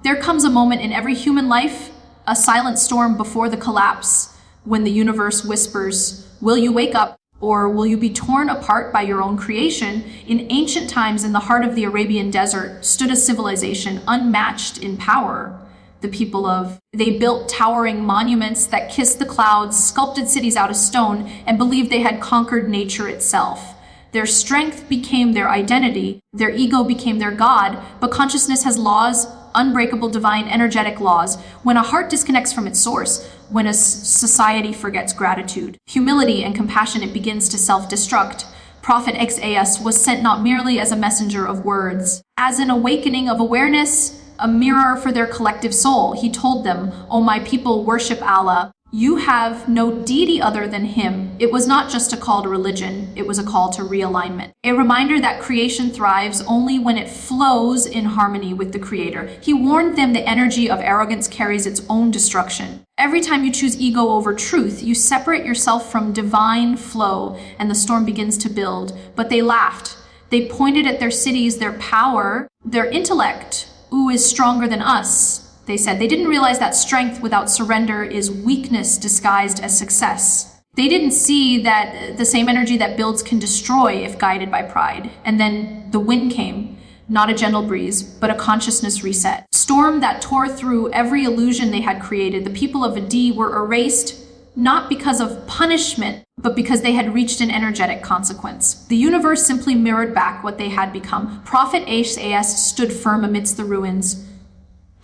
There comes a moment in every human life, a silent storm before the collapse, when the universe whispers, will you wake up, or will you be torn apart by your own creation? In ancient times, in the heart of the Arabian desert, stood a civilization unmatched in power. They built towering monuments that kissed the clouds, sculpted cities out of stone, and believed they had conquered nature itself. Their strength became their identity, their ego became their god, but consciousness has laws, unbreakable divine energetic laws. When a heart disconnects from its source, when a society forgets gratitude, humility, and compassion, it begins to self-destruct. Prophet XAS was sent not merely as a messenger of words, as an awakening of awareness, a mirror for their collective soul. He told them, "O my people, worship Allah. You have no deity other than Him." It was not just a call to religion, it was a call to realignment. A reminder that creation thrives only when it flows in harmony with the Creator. He warned them the energy of arrogance carries its own destruction. Every time you choose ego over truth, you separate yourself from divine flow, and the storm begins to build. But they laughed. They pointed at their cities, their power, their intellect. "Who is stronger than us?" they said. They didn't realize that strength without surrender is weakness disguised as success. They didn't see that the same energy that builds can destroy if guided by pride. And then the wind came, not a gentle breeze, but a consciousness reset. Storm that tore through every illusion they had created. The people of Adi were erased, not because of punishment, but because they had reached an energetic consequence. The universe simply mirrored back what they had become. Prophet AS stood firm amidst the ruins,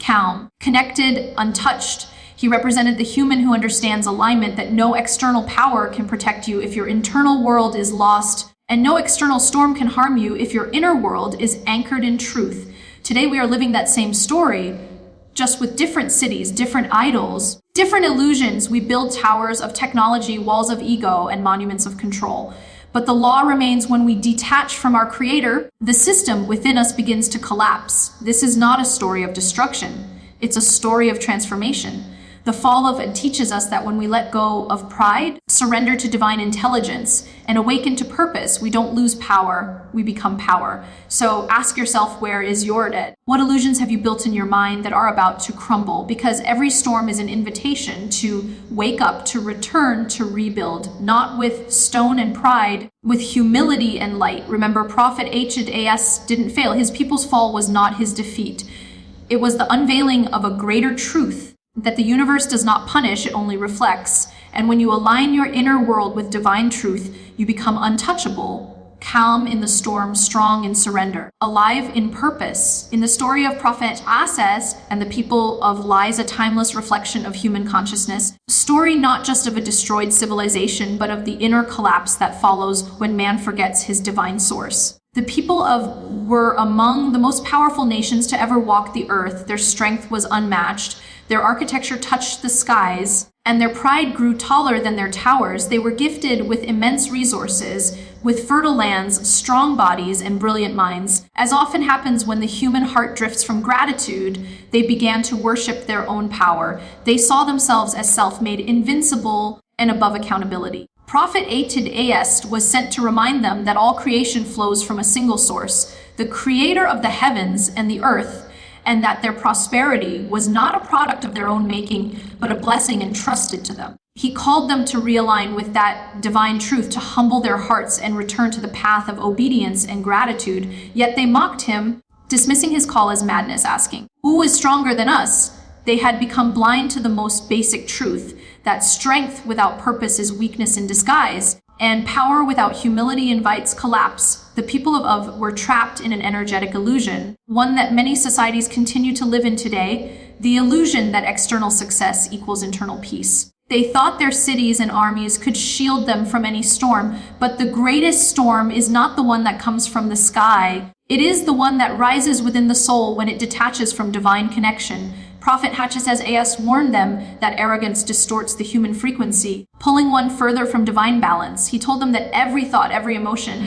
calm, connected, untouched. He represented the human who understands alignment, that no external power can protect you if your internal world is lost, and no external storm can harm you if your inner world is anchored in truth. Today we are living that same story, just with different cities, different idols, different illusions. We build towers of technology, walls of ego, and monuments of control. But the law remains: when we detach from our Creator, the system within us begins to collapse. This is not a story of destruction. It's a story of transformation. The fall of Ad teaches us that when we let go of pride, surrender to divine intelligence, and awaken to purpose, we don't lose power, we become power. So ask yourself, where is your dead? What illusions have you built in your mind that are about to crumble? Because every storm is an invitation to wake up, to return, to rebuild, not with stone and pride, with humility and light. Remember, Prophet HAS didn't fail. His people's fall was not his defeat. It was the unveiling of a greater truth, that the universe does not punish, it only reflects. And when you align your inner world with divine truth, you become untouchable, calm in the storm, strong in surrender, alive in purpose. In the story of Prophet Asas and the people of lies a timeless reflection of human consciousness, story not just of a destroyed civilization, but of the inner collapse that follows when man forgets his divine source. The people were among the most powerful nations to ever walk the earth. Their strength was unmatched. Their architecture touched the skies, and their pride grew taller than their towers. They were gifted with immense resources, with fertile lands, strong bodies, and brilliant minds. As often happens when the human heart drifts from gratitude, they began to worship their own power. They saw themselves as self-made, invincible, and above accountability. Prophet AS was sent to remind them that all creation flows from a single source, the Creator of the heavens and the earth, and that their prosperity was not a product of their own making, but a blessing entrusted to them. He called them to realign with that divine truth, to humble their hearts and return to the path of obedience and gratitude. Yet they mocked him, dismissing his call as madness, asking, "Who is stronger than us?" They had become blind to the most basic truth, that strength without purpose is weakness in disguise, and power without humility invites collapse. The people of were trapped in an energetic illusion, one that many societies continue to live in today, the illusion that external success equals internal peace. They thought their cities and armies could shield them from any storm, but the greatest storm is not the one that comes from the sky. It is the one that rises within the soul when it detaches from divine connection. Prophet HAS warned them that arrogance distorts the human frequency, pulling one further from divine balance. He told them that every thought, every emotion,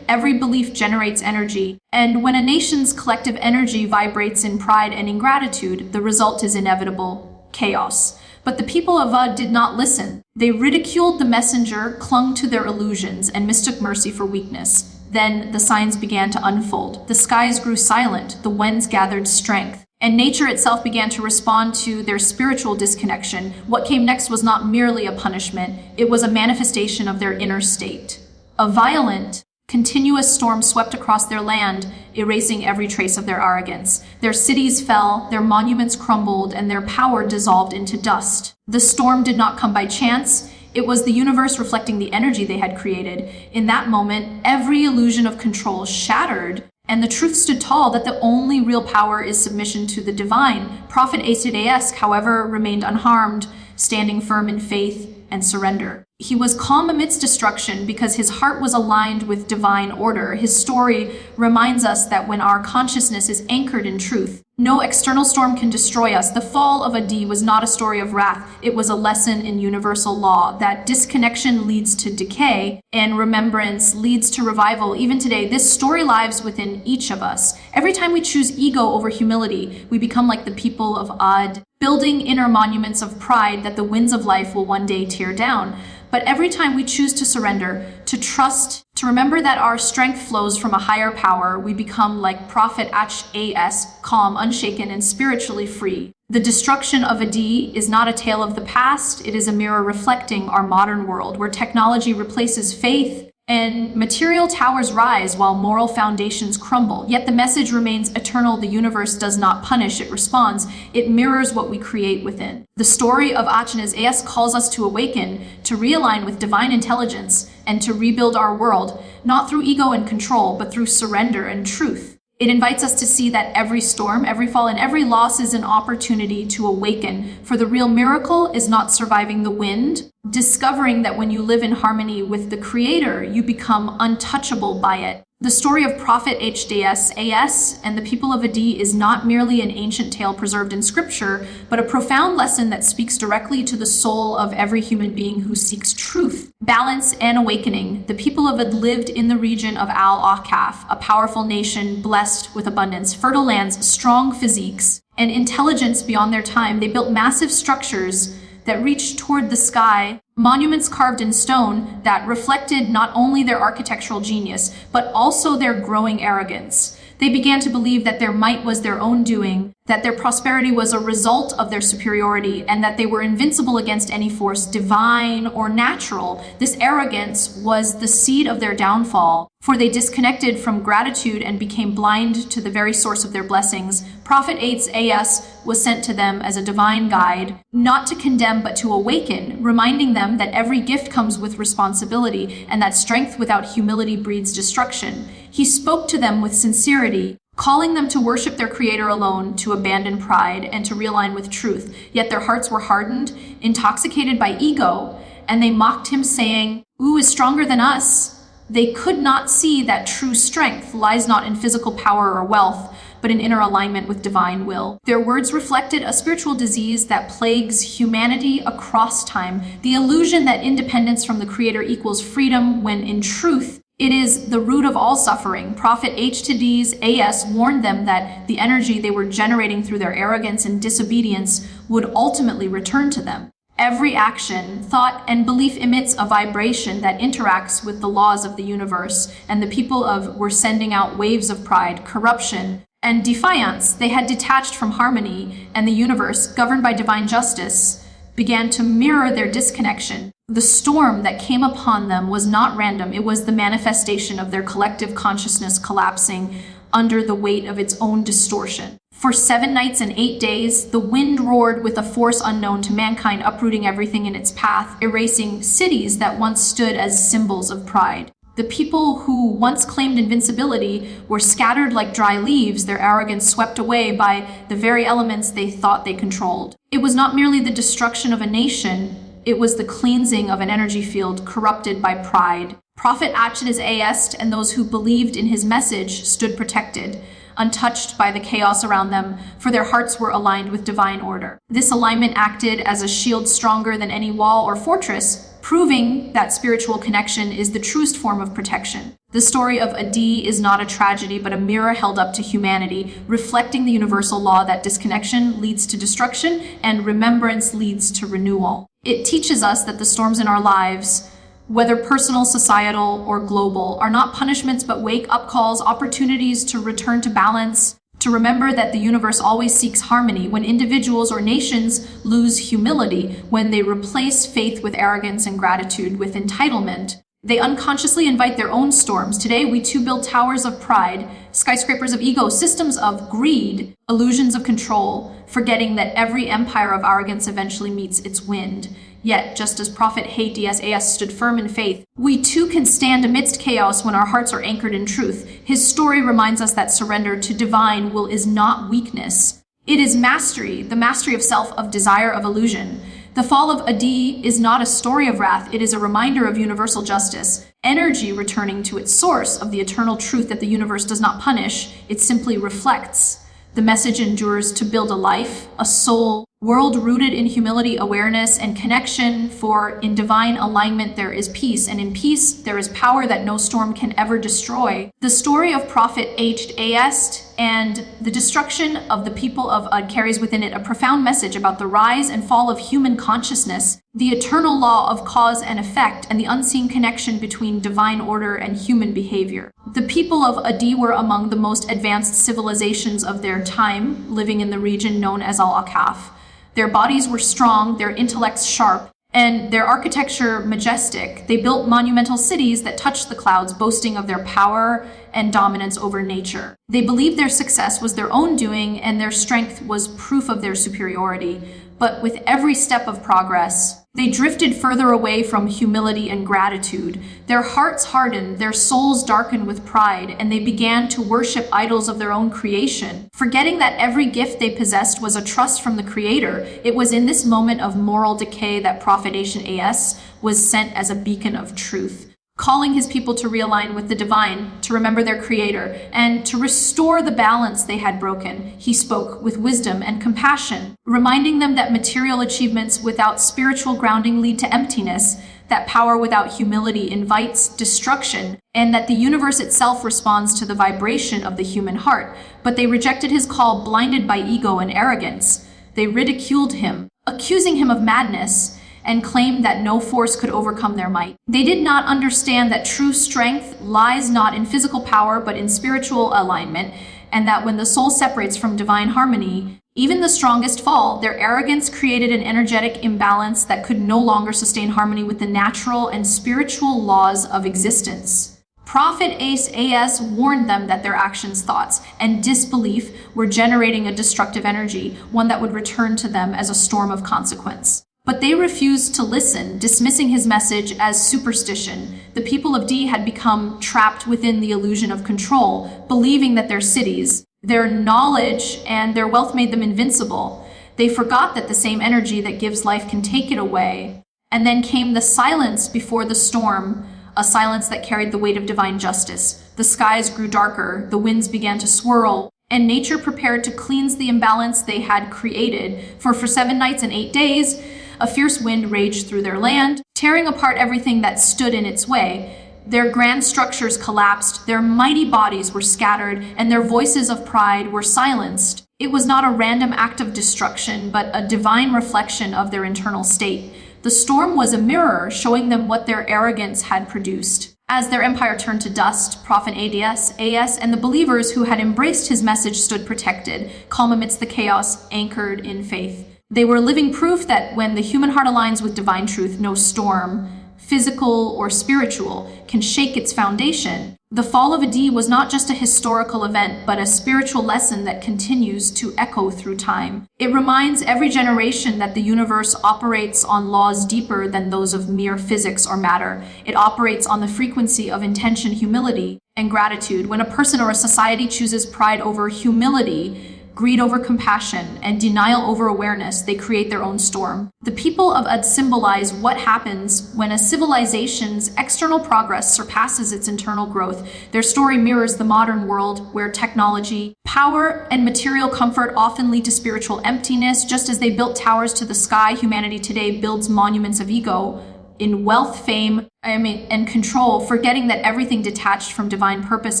every belief generates energy. And when a nation's collective energy vibrates in pride and ingratitude, the result is inevitable: chaos. But the people of Ad did not listen. They ridiculed the messenger, clung to their illusions, and mistook mercy for weakness. Then the signs began to unfold. The skies grew silent, the winds gathered strength, And nature itself began to respond to their spiritual disconnection. What came next was not merely a punishment, it was a manifestation of their inner state. A violent, continuous storm swept across their land, erasing every trace of their arrogance. Their cities fell, their monuments crumbled, and their power dissolved into dust. The storm did not come by chance. It was the universe reflecting the energy they had created. In that moment, every illusion of control shattered, and the truth stood tall that the only real power is submission to the divine. Prophet Hud, however, remained unharmed, standing firm in faith and surrender. He was calm amidst destruction because his heart was aligned with divine order. His story reminds us that when our consciousness is anchored in truth, no external storm can destroy us. The fall of Adi was not a story of wrath. It was a lesson in universal law that disconnection leads to decay and remembrance leads to revival. Even today, this story lives within each of us. Every time we choose ego over humility, we become like the people of Ad, building inner monuments of pride that the winds of life will one day tear down. But every time we choose to surrender, to trust, to remember that our strength flows from a higher power, we become like Prophet Hud, calm, unshaken, and spiritually free. The destruction of Adi is not a tale of the past, it is a mirror reflecting our modern world, where technology replaces faith and material towers rise while moral foundations crumble. Yet the message remains eternal. The universe does not punish, it responds. It mirrors what we create within. The story of Hud calls us to awaken, to realign with divine intelligence, and to rebuild our world, not through ego and control, but through surrender and truth. It invites us to see that every storm, every fall, and every loss is an opportunity to awaken. For the real miracle is not surviving the wind, discovering that when you live in harmony with the Creator, you become untouchable by it. The story of Prophet Hud and the people of Adi is not merely an ancient tale preserved in scripture, but a profound lesson that speaks directly to the soul of every human being who seeks truth, balance, and awakening. The people of Ad lived in the region of Al-Ahqaf, a powerful nation blessed with abundance, fertile lands, strong physiques, and intelligence beyond their time. They built massive structures that reached toward the sky, monuments carved in stone that reflected not only their architectural genius, but also their growing arrogance. They began to believe that their might was their own doing, that their prosperity was a result of their superiority, and that they were invincible against any force, divine or natural. This arrogance was the seed of their downfall, for they disconnected from gratitude and became blind to the very source of their blessings. Prophet Hud was sent to them as a divine guide, not to condemn but to awaken, reminding them that every gift comes with responsibility and that strength without humility breeds destruction. He spoke to them with sincerity, calling them to worship their Creator alone, to abandon pride, and to realign with truth. Yet their hearts were hardened, intoxicated by ego, and they mocked him, saying, "Who is stronger than us?" They could not see that true strength lies not in physical power or wealth, but in inner alignment with divine will. Their words reflected a spiritual disease that plagues humanity across time, the illusion that independence from the Creator equals freedom, when in truth, it is the root of all suffering. Prophet Hud warned them that the energy they were generating through their arrogance and disobedience would ultimately return to them. Every action, thought, and belief emits a vibration that interacts with the laws of the universe, and the people were sending out waves of pride, corruption, and defiance. They had detached from harmony, and the universe, governed by divine justice, began to mirror their disconnection. The storm that came upon them was not random. It was the manifestation of their collective consciousness collapsing under the weight of its own distortion. For 7 nights and 8 days, the wind roared with a force unknown to mankind, uprooting everything in its path, erasing cities that once stood as symbols of pride. The people who once claimed invincibility were scattered like dry leaves, their arrogance swept away by the very elements they thought they controlled. It was not merely the destruction of a nation, it was the cleansing of an energy field corrupted by pride. Prophet Hud and those who believed in his message stood protected, untouched by the chaos around them, for their hearts were aligned with divine order. This alignment acted as a shield stronger than any wall or fortress, proving that spiritual connection is the truest form of protection. The story of Adi is not a tragedy, but a mirror held up to humanity, reflecting the universal law that disconnection leads to destruction and remembrance leads to renewal. It teaches us that the storms in our lives, whether personal, societal, or global, are not punishments but wake-up calls, opportunities to return to balance, To remember that the universe always seeks harmony. When individuals or nations lose humility, when they replace faith with arrogance and gratitude with entitlement, they unconsciously invite their own storms. Today, we too build towers of pride, skyscrapers of ego, systems of greed, illusions of control, forgetting that every empire of arrogance eventually meets its wind. Yet, just as Prophet Hud stood firm in faith, we too can stand amidst chaos when our hearts are anchored in truth. His story reminds us that surrender to divine will is not weakness. It is mastery, the mastery of self, of desire, of illusion. The fall of Adi is not a story of wrath, it is a reminder of universal justice, energy returning to its source of the eternal truth that the universe does not punish, it simply reflects. The message endures to build a life, a soul, world rooted in humility, awareness, and connection, for in divine alignment there is peace, and in peace there is power that no storm can ever destroy. The story of Prophet Hud and the destruction of the people of Ud carries within it a profound message about the rise and fall of human consciousness, the eternal law of cause and effect, and the unseen connection between divine order and human behavior. The people of Adi were among the most advanced civilizations of their time, living in the region known as Al-Akaf. Their bodies were strong, their intellects sharp, and their architecture majestic. They built monumental cities that touched the clouds, boasting of their power and dominance over nature. They believed their success was their own doing, and their strength was proof of their superiority. But with every step of progress, they drifted further away from humility and gratitude. Their hearts hardened, their souls darkened with pride, and they began to worship idols of their own creation, forgetting that every gift they possessed was a trust from the Creator. It was in this moment of moral decay that Prophet Hud was sent as a beacon of truth, calling his people to realign with the divine, to remember their Creator, and to restore the balance they had broken. He spoke with wisdom and compassion, reminding them that material achievements without spiritual grounding lead to emptiness, that power without humility invites destruction, and that the universe itself responds to the vibration of the human heart. But they rejected his call, blinded by ego and arrogance. They ridiculed him, accusing him of madness, and claimed that no force could overcome their might. They did not understand that true strength lies not in physical power, but in spiritual alignment, and that when the soul separates from divine harmony, even the strongest fall. Their arrogance created an energetic imbalance that could no longer sustain harmony with the natural and spiritual laws of existence. Prophet As warned them that their actions, thoughts, and disbelief were generating a destructive energy, one that would return to them as a storm of consequence. But they refused to listen, dismissing his message as superstition. The people of D had become trapped within the illusion of control, believing that their cities, their knowledge, and their wealth made them invincible. They forgot that the same energy that gives life can take it away. And then came the silence before the storm, a silence that carried the weight of divine justice. The skies grew darker, the winds began to swirl, and nature prepared to cleanse the imbalance they had created. For 7 nights and 8 days, a fierce wind raged through their land, tearing apart everything that stood in its way. Their grand structures collapsed, their mighty bodies were scattered, and their voices of pride were silenced. It was not a random act of destruction, but a divine reflection of their internal state. The storm was a mirror, showing them what their arrogance had produced. As their empire turned to dust, Prophet As and the believers who had embraced his message stood protected, calm amidst the chaos, anchored in faith. They were living proof that when the human heart aligns with divine truth, no storm, physical or spiritual, can shake its foundation. The fall of Adi was not just a historical event, but a spiritual lesson that continues to echo through time. It reminds every generation that the universe operates on laws deeper than those of mere physics or matter. It operates on the frequency of intention, humility, and gratitude. When a person or a society chooses pride over humility, greed over compassion, and denial over awareness, they create their own storm. The people of Ud symbolize what happens when a civilization's external progress surpasses its internal growth. Their story mirrors the modern world, where technology, power, and material comfort often lead to spiritual emptiness. Just as they built towers to the sky, humanity today builds monuments of ego in wealth, fame, and control, forgetting that everything detached from divine purpose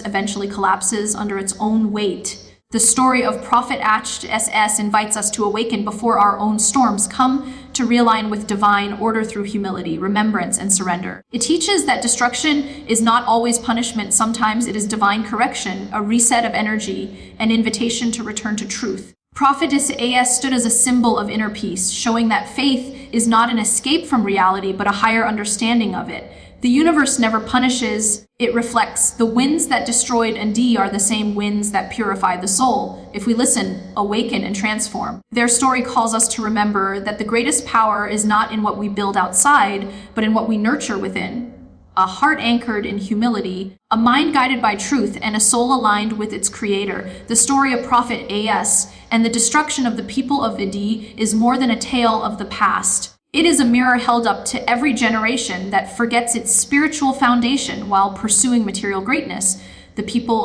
eventually collapses under its own weight. The story of Prophet Hud invites us to awaken before our own storms come, to realign with divine order through humility, remembrance, and surrender. It teaches that destruction is not always punishment. Sometimes it is divine correction, a reset of energy, an invitation to return to truth. Prophetess AS stood as a symbol of inner peace, showing that faith is not an escape from reality, but a higher understanding of it. The universe never punishes, it reflects. The winds that destroyed Andi are the same winds that purify the soul. If we listen, awaken, and transform. Their story calls us to remember that the greatest power is not in what we build outside, but in what we nurture within. A heart anchored in humility, a mind guided by truth, and a soul aligned with its creator. The story of Prophet AS and the destruction of the people of Adi is more than a tale of the past. It is a mirror held up to every generation that forgets its spiritual foundation while pursuing material greatness. The people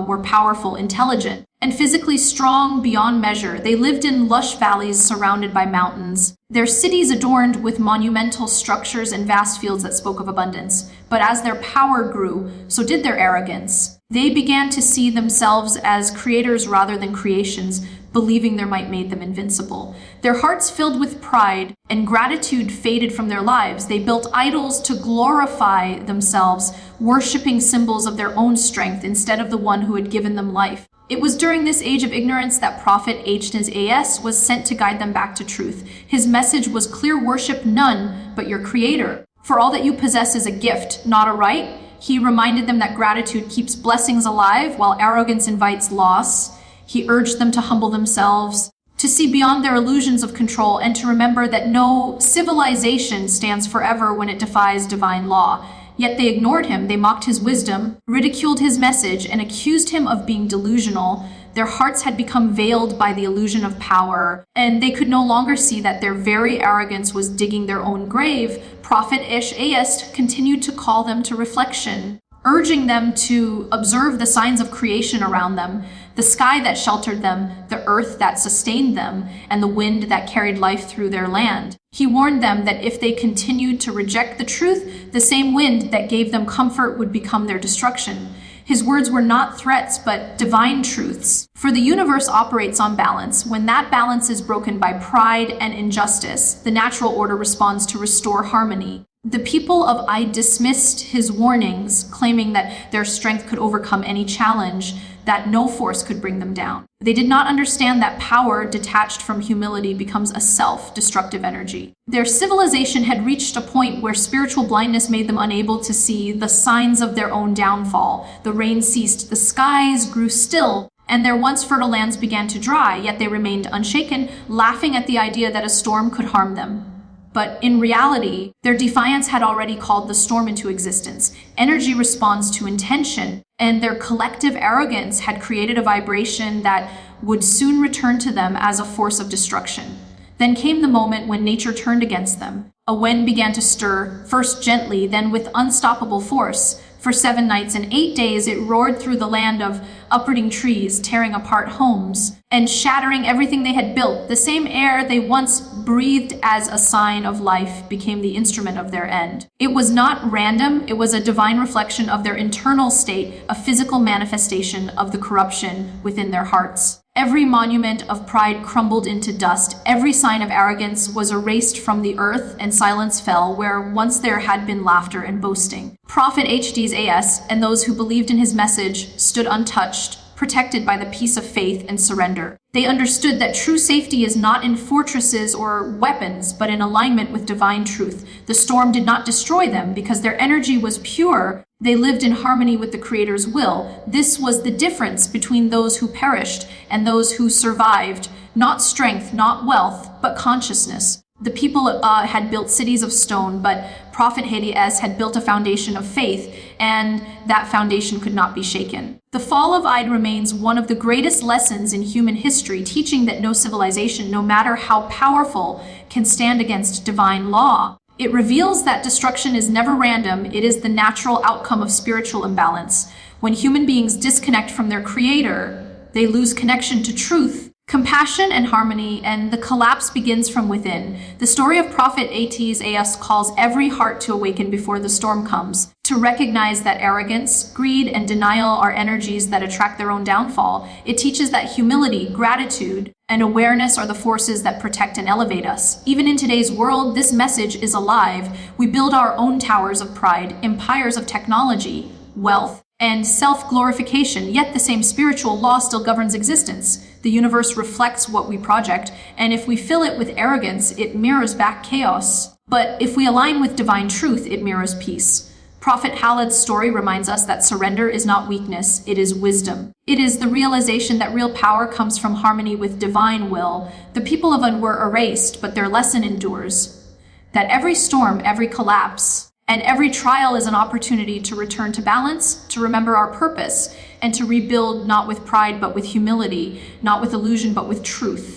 were powerful, intelligent, and physically strong beyond measure. They lived in lush valleys surrounded by mountains, their cities adorned with monumental structures and vast fields that spoke of abundance. But as their power grew, so did their arrogance. They began to see themselves as creators rather than creations, believing their might made them invincible. Their hearts filled with pride and gratitude faded from their lives. They built idols to glorify themselves, worshiping symbols of their own strength instead of the one who had given them life. It was during this age of ignorance that Prophet AS was sent to guide them back to truth. His message was clear: worship none but your creator. For all that you possess is a gift, not a right. He reminded them that gratitude keeps blessings alive while arrogance invites loss. He urged them to humble themselves, to see beyond their illusions of control, and to remember that no civilization stands forever when it defies divine law. Yet they ignored him, they mocked his wisdom, ridiculed his message, and accused him of being delusional. Their hearts had become veiled by the illusion of power, and they could no longer see that their very arrogance was digging their own grave. Prophet AS continued to call them to reflection, urging them to observe the signs of creation around them, the sky that sheltered them, the earth that sustained them, and the wind that carried life through their land. He warned them that if they continued to reject the truth, the same wind that gave them comfort would become their destruction. His words were not threats, but divine truths. For the universe operates on balance. When that balance is broken by pride and injustice, the natural order responds to restore harmony. The people of Ai dismissed his warnings, claiming that their strength could overcome any challenge, that no force could bring them down. They did not understand that power detached from humility becomes a self-destructive energy. Their civilization had reached a point where spiritual blindness made them unable to see the signs of their own downfall. The rain ceased, the skies grew still, and their once fertile lands began to dry, yet they remained unshaken, laughing at the idea that a storm could harm them. But in reality, their defiance had already called the storm into existence. Energy responds to intention, and their collective arrogance had created a vibration that would soon return to them as a force of destruction. Then came the moment when nature turned against them. A wind began to stir, first gently, then with unstoppable force. For 7 nights and 8 days, it roared through the land of uprooting trees, tearing apart homes, and shattering everything they had built. The same air they once breathed as a sign of life became the instrument of their end. It was not random, it was a divine reflection of their internal state, a physical manifestation of the corruption within their hearts. Every monument of pride crumbled into dust. Every sign of arrogance was erased from the earth, and silence fell where once there had been laughter and boasting. Prophet AS and those who believed in his message stood untouched, protected by the peace of faith and surrender. They understood that true safety is not in fortresses or weapons, but in alignment with divine truth. The storm did not destroy them because their energy was pure. They lived in harmony with the Creator's will. This was the difference between those who perished and those who survived. Not strength, not wealth, but consciousness. The people had built cities of stone, but Prophet AS had built a foundation of faith, and that foundation could not be shaken. The fall of Ai remains one of the greatest lessons in human history, teaching that no civilization, no matter how powerful, can stand against divine law. It reveals that destruction is never random, it is the natural outcome of spiritual imbalance. When human beings disconnect from their creator, they lose connection to truth, compassion and harmony, and the collapse begins from within. The story of Prophet As calls every heart to awaken before the storm comes, to recognize that arrogance, greed, and denial are energies that attract their own downfall. It teaches that humility, gratitude, and awareness are the forces that protect and elevate us. Even in today's world, this message is alive. We build our own towers of pride, empires of technology, wealth, and self-glorification, yet the same spiritual law still governs existence. The universe reflects what we project, and if we fill it with arrogance, it mirrors back chaos. But if we align with divine truth, it mirrors peace. Prophet Khalid's story reminds us that surrender is not weakness, it is wisdom. It is the realization that real power comes from harmony with divine will. The people of Un were erased, but their lesson endures. That every storm, every collapse, and every trial is an opportunity to return to balance, to remember our purpose, and to rebuild not with pride but with humility, not with illusion but with truth.